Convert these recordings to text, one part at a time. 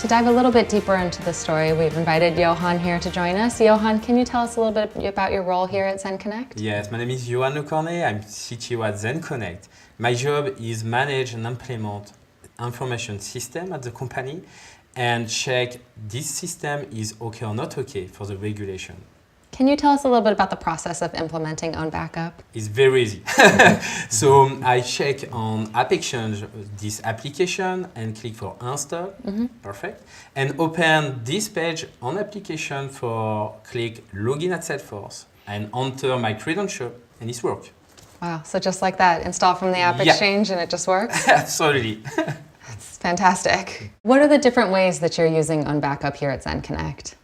dive a little bit deeper into the story, we've invited Johan here to join us. Johan, can you tell us a little bit about your role here at Zenconnect? Yes, my name is Johan Lecornet. I'm CTO at Zenconnect. My job is manage and implement information system at the company and check this system is okay or not okay for the regulation. Can you tell us a little bit about the process of implementing OwnBackup? It's very easy. So I check on AppExchange this application and click for install, perfect, and open this page on application for click login at Salesforce and enter my credential and it's work. Wow, so just like that, install from the AppExchange and it just works? Absolutely. That's fantastic. What are the different ways that you're using OwnBackup here at Zenconnect?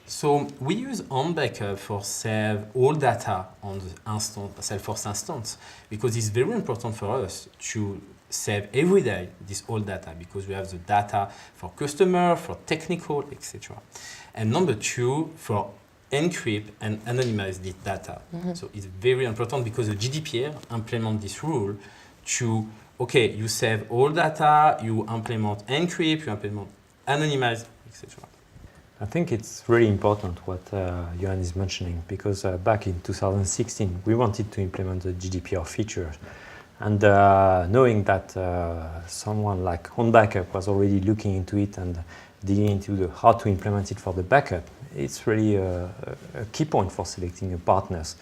So we use OwnBackup for save all data on the Salesforce instance because it's very important for us to save every day this old data because we have the data for customer, for technical, etc. And number two, for encrypt and anonymize this data. So it's very important because the GDPR implement this rule to, okay, you save all data, you implement encrypt, you implement anonymize, etc. I think it's really important what Johan is mentioning because back in 2016 we wanted to implement the GDPR features and knowing that someone like OwnBackup was already looking into it and digging into how to implement it for the backup, it's really a key point for selecting your partners.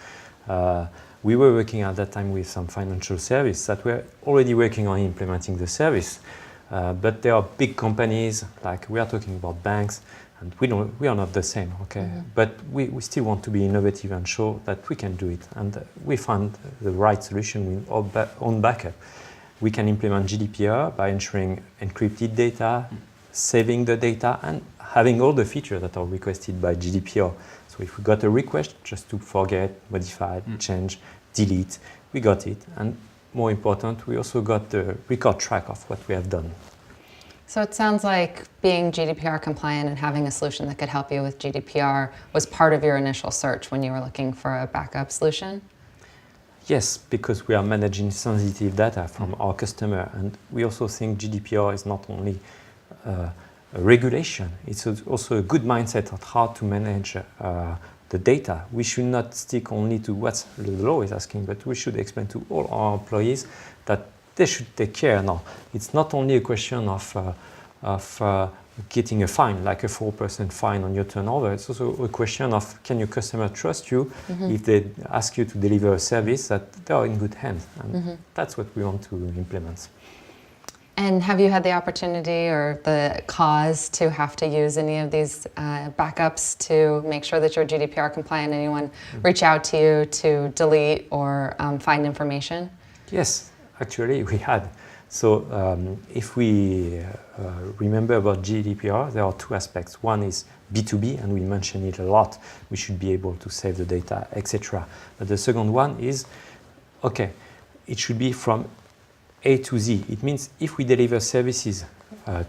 We were working at that time with some financial service that were already working on implementing the service, but there are big companies, like we are talking about banks, and we are not the same, okay? But we still want to be innovative and show that we can do it. And we found the right solution with OwnBackup. We can implement GDPR by ensuring encrypted data, saving the data, and having all the features that are requested by GDPR. So if we got a request, just to forget, modify, change, delete, we got it. And more important, we also got the record track of what we have done. So it sounds like being GDPR compliant and having a solution that could help you with GDPR was part of your initial search when you were looking for a backup solution? Yes, because we are managing sensitive data from our customer, and we also think GDPR is not only a regulation, it's also a good mindset of how to manage the data. We should not stick only to what the law is asking, but we should explain to all our employees that they should take care now. It's not only a question of getting a fine, like a 4% fine on your turnover. It's also a question of can your customer trust you if they ask you to deliver a service that they are in good hands. And that's what we want to implement. And have you had the opportunity or the cause to have to use any of these backups to make sure that you're GDPR compliant? Anyone reach out to you to delete or find information? Yes. Actually, we had. So if we remember about GDPR, there are two aspects. One is B2B, and we mention it a lot. We should be able to save the data, etc. But the second one is, okay, it should be from A to Z. It means if we deliver services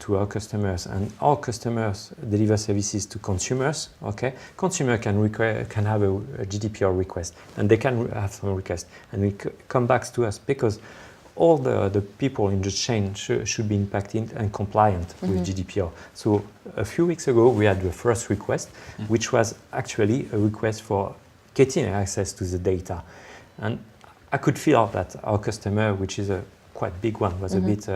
to our customers and our customers deliver services to consumers, okay, consumer can have a GDPR request, and they can have some request, and it come back to us because all the people in the chain should be impacted and compliant with GDPR. So a few weeks ago, we had the first request, which was actually a request for getting access to the data. And I could feel that our customer, which is a quite big one, was a bit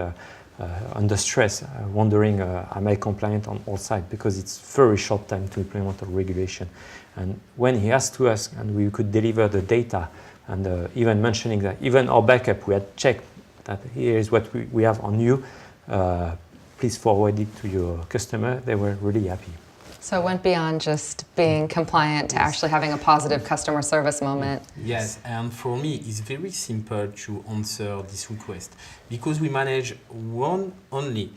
under stress, wondering, am I compliant on all sides? Because it's very short time to implement a regulation. And when he asked to us, and we could deliver the data, and even mentioning that even our backup, we had checked that here is what we have on you, please forward it to your customer, they were really happy. So it went beyond just being compliant to actually having a positive customer service moment. Yes, and for me, it's very simple to answer this request because we manage one only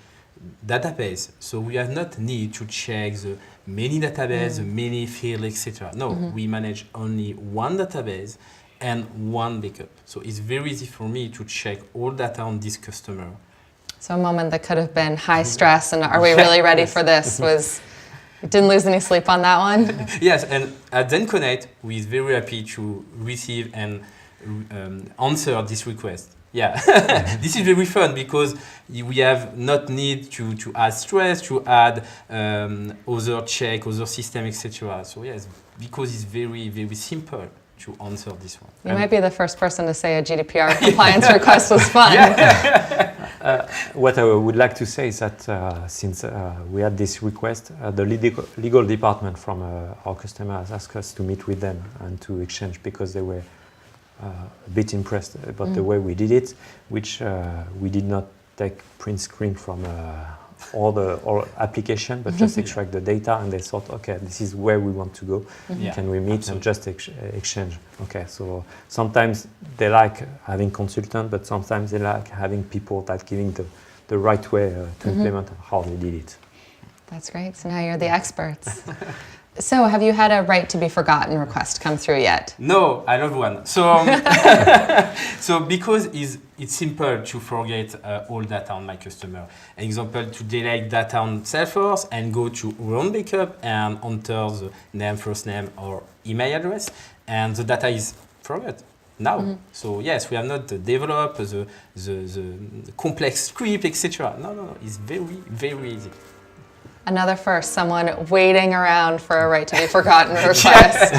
database. So we have not need to check the many databases, the many fields, etc. No, we manage only one database and one backup. So it's very easy for me to check all data on this customer. So a moment that could have been high stress and are we really ready for this was, didn't lose any sleep on that one? Yes, and at Zenconnect, we're very happy to receive and answer this request. Yeah, this is very fun because we have not need to add stress, to add other check, other system, etc. So yes, because it's very, very simple to answer this one. You might be the first person to say a GDPR compliance request was fun. What I would like to say is that since we had this request, the legal department from our customers asked us to meet with them and to exchange because they were a bit impressed about the way we did it, which we did not take print screen from all the application, but just extract the data, and they thought, okay, this is where we want to go. Yeah, Can we meet absolutely. and just exchange? Okay, so sometimes they like having consultant, but sometimes they like having people that giving the right way to implement how they did it. That's great. So now you're the experts. So have you had a right to be forgotten request come through yet? No, I love one. So, so because it's simple to forget all data on my customer. Example, to delete data on Salesforce and go to OwnBackup and enter the name, first name, or email address, and the data is forgot now. So yes, we have not developed the complex script, etc. No, it's very, very easy. Another first, someone waiting around for a right to be forgotten request.